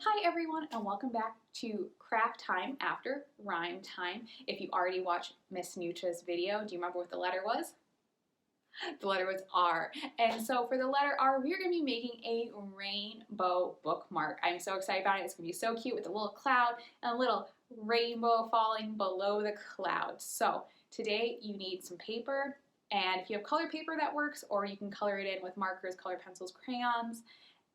Hi everyone and welcome back to Craft Time after Rhyme Time. If you already watched Miss Nucha's video, do you remember what the letter was? The letter was R. And so for the letter R, we're going to be making a rainbow bookmark. I'm so excited about it. It's going to be so cute with a little cloud and a little rainbow falling below the cloud. So today you need some paper, and if you have colored paper that works, or you can color it in with markers, colored pencils, crayons.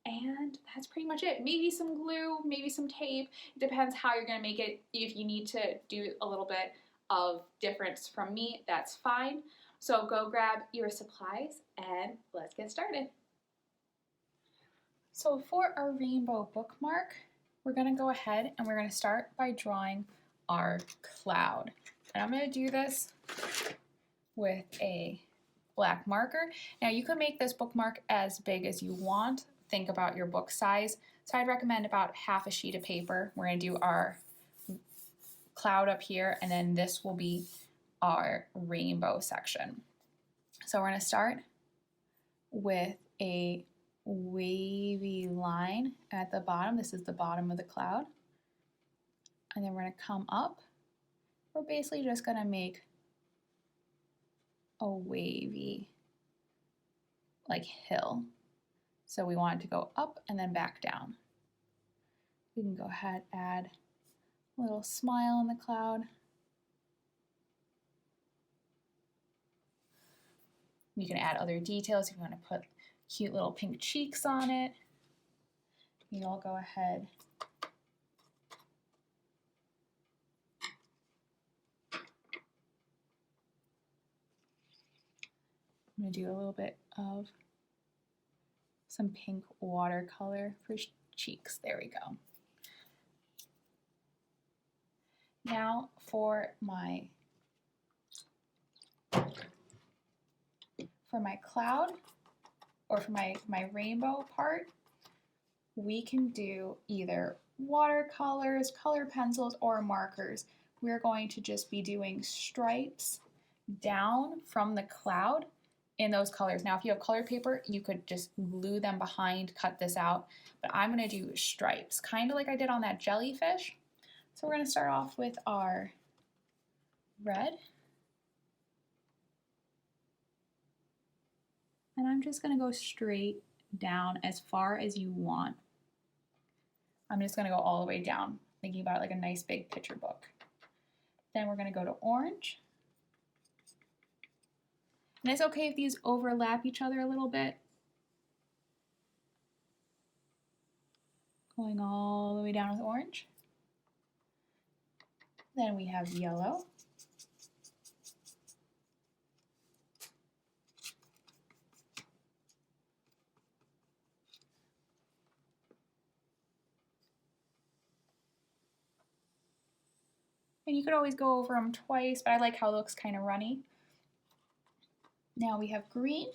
And that's pretty much it. Maybe some glue, maybe some tape. It depends how you're going to make it. If you need to do a little bit of difference from me, that's fine. So go grab your supplies and let's get started. So for our rainbow bookmark, we're going to go ahead and we're going to start by drawing our cloud. And I'm going to do this with a black marker. Now you can make this bookmark as big as you want. Think about your book size. So I'd recommend about half a sheet of paper. We're going to do our cloud up here, and then this will be our rainbow section. So we're going to start with a wavy line at the bottom. This is the bottom of the cloud. And then we're going to come up. We're basically just going to make a wavy like hill. So we want it to go up and then back down. We can go ahead, add a little smile in the cloud. You can add other details if you want to put cute little pink cheeks on it. You'll go ahead. I'm going to do a little bit of some pink watercolor for cheeks. There we go. Now for my cloud, or for my rainbow part, we can do either watercolors, color pencils, or markers. We're going to just be doing stripes down from the cloud in those colors. Now, if you have colored paper, you could just glue them behind, cut this out, but I'm going to do stripes, kind of like I did on that jellyfish. So we're going to start off with our red. And I'm just going to go straight down as far as you want. I'm just going to go all the way down, thinking about it like a nice big picture book. Then we're going to go to orange. And it's okay if these overlap each other a little bit. Going all the way down with orange. Then we have yellow. And you could always go over them twice, but I like how it looks kind of runny. Now we have green.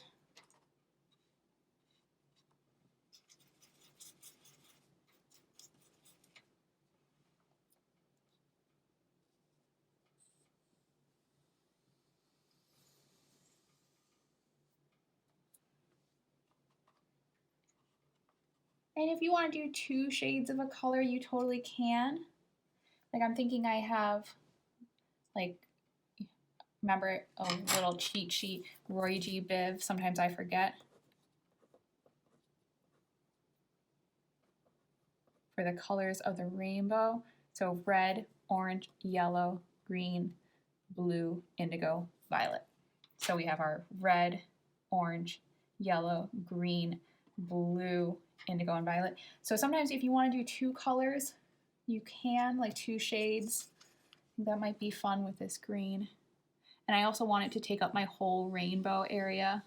And if you want to do two shades of a color, you totally can. Like I'm thinking I have, like, remember a little cheat sheet, Roy G. Biv, sometimes I forget. For the colors of the rainbow. So red, orange, yellow, green, blue, indigo, violet. So we have our red, orange, yellow, green, blue, indigo, and violet. So sometimes if you want to do two colors, you can, like two shades. I think that might be fun with this green. And I also want it to take up my whole rainbow area.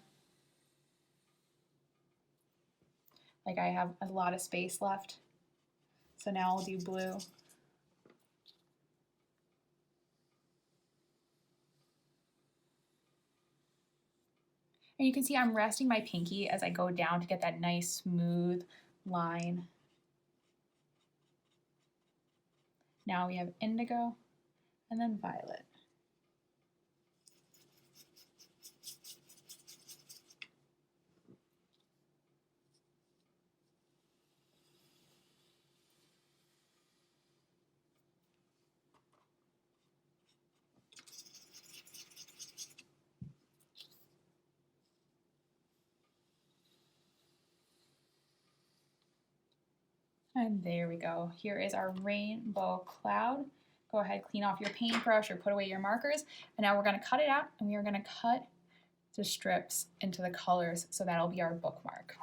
Like I have a lot of space left. So now I'll do blue. And you can see I'm resting my pinky as I go down to get that nice smooth line. Now we have indigo and then violet. And there we go. Here is our rainbow cloud. Go ahead, clean off your paintbrush or put away your markers. And now we're going to cut it out, and we are going to cut the strips into the colors, so that'll be our bookmark.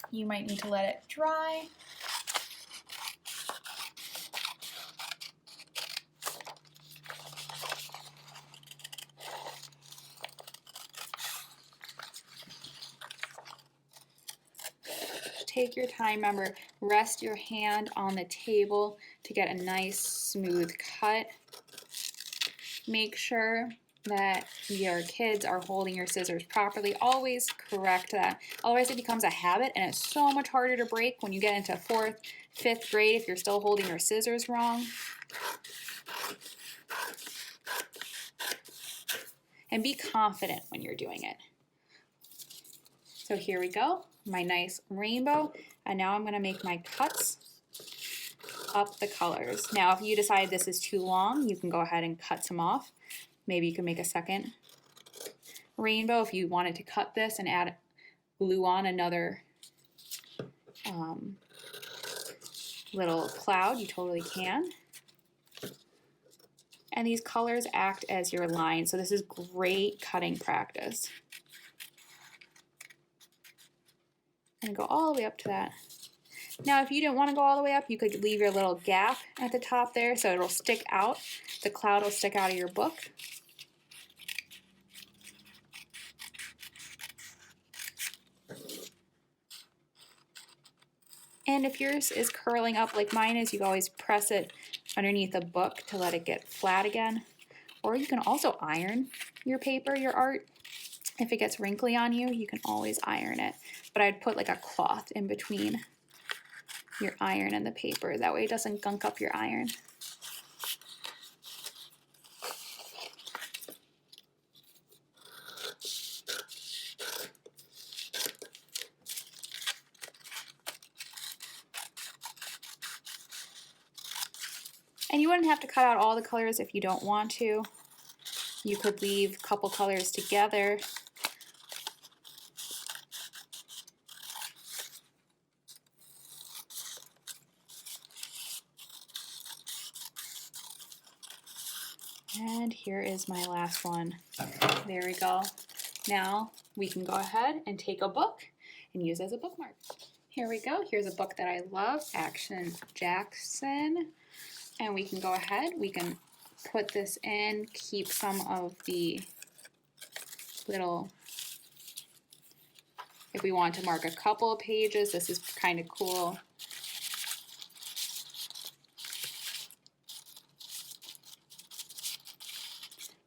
You might need to let it dry. Take your time, remember, rest your hand on the table to get a nice smooth cut. Make sure that your kids are holding your scissors properly. Always correct that. Otherwise it becomes a habit, and it's so much harder to break when you get into 4th, 5th grade if you're still holding your scissors wrong. And be confident when you're doing it. So here we go, my nice rainbow, and now I'm going to make my cuts up the colors. Now if you decide this is too long, you can go ahead and cut some off. Maybe you can make a second rainbow if you wanted to cut this and add glue on another little cloud. You totally can. And these colors act as your line, so this is great cutting practice. And go all the way up to that. Now if you didn't want to go all the way up, you could leave your little gap at the top there so it'll stick out. The cloud will stick out of your book. And if yours is curling up like mine is, you can always press it underneath the book to let it get flat again. Or you can also iron your paper, your art. If it gets wrinkly on you, you can always iron it. But I'd put like a cloth in between your iron and the paper. That way it doesn't gunk up your iron. And you wouldn't have to cut out all the colors if you don't want to. You could leave a couple colors together. And here is my last one. There we go. Now we can go ahead and take a book and use as a bookmark. Here we go. Here's a book that I love, Action Jackson. And we can go ahead, we can put this in, keep some of the little, if we want to mark a couple of pages, this is kind of cool.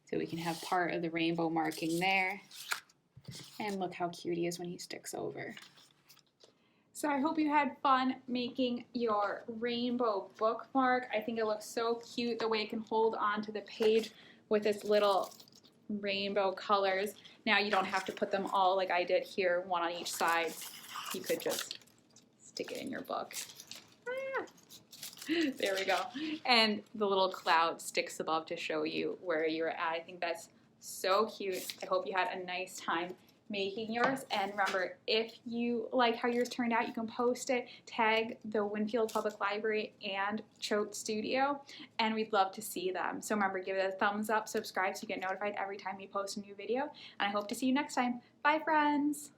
So we can have part of the rainbow marking there. And look how cute he is when he sticks over. So I hope you had fun making your rainbow bookmark. I think it looks so cute the way it can hold onto the page with its little rainbow colors. Now you don't have to put them all like I did here, one on each side. You could just stick it in your book. Ah, there we go. And the little cloud sticks above to show you where you're at. I think that's so cute. I hope you had a nice time making yours. And remember, if you like how yours turned out, you can post it, tag the Winfield Public Library and Choate Studio, and we'd love to see them. So remember, give it a thumbs up, subscribe so you get notified every time we post a new video, and I hope to see you next time. Bye, friends.